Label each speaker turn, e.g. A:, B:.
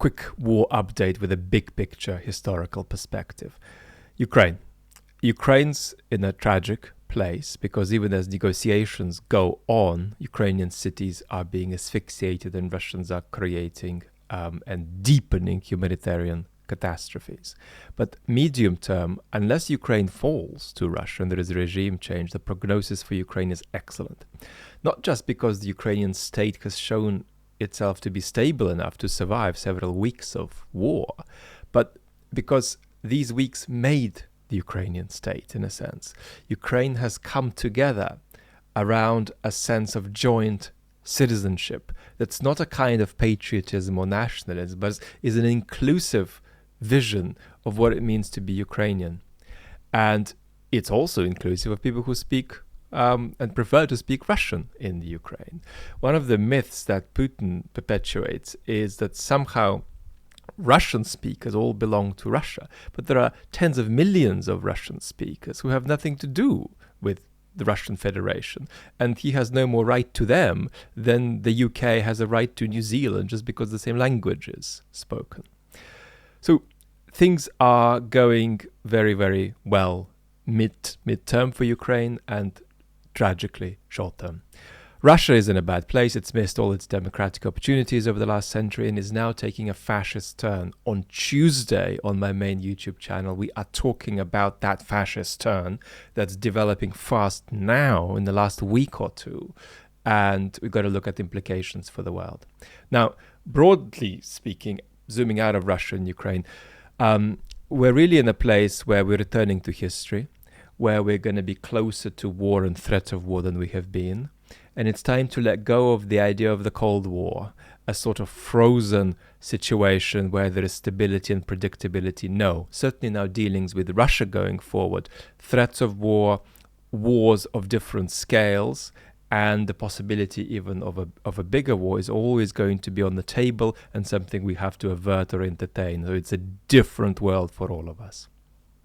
A: quick war update with a big picture historical perspective. Ukraine. Ukraine's in a tragic place because even as negotiations go on, Ukrainian cities are being asphyxiated and Russians are creating and deepening humanitarian catastrophes. But medium term, unless Ukraine falls to Russia and there is a regime change, the prognosis for Ukraine is excellent. Not just because the Ukrainian state has shown itself to be stable enough to survive several weeks of war, but because these weeks made the Ukrainian state, in a sense. Ukraine has come together around a sense of joint citizenship that's not a kind of patriotism or nationalism, but is an inclusive vision of what it means to be Ukrainian. And it's also inclusive of people who speak and prefer to speak Russian in the Ukraine. One of the myths that Putin perpetuates is that somehow Russian speakers all belong to Russia, but there are tens of millions of Russian speakers who have nothing to do with the Russian Federation, and he has no more right to them than the UK has a right to New Zealand just because the same language is spoken. So things are going very, very well mid-term for Ukraine and tragically short-term. Russia is in a bad place. It's missed all its democratic opportunities over the last century and is now taking a fascist turn. On Tuesday, on my main YouTube channel, we are talking about that fascist turn that's developing fast now in the last week or two. And we've got to look at the implications for the world. Now, broadly speaking, zooming out of Russia and Ukraine, we're really in a place where we're returning to history, where we're going to be closer to war and threat of war than we have been. And it's time to let go of the idea of the Cold War, a sort of frozen situation where there is stability and predictability. No, certainly now dealings with Russia going forward, threats of war, wars of different scales, and the possibility even of a bigger war is always going to be on the table and something we have to avert or entertain. So it's a different world for all of us.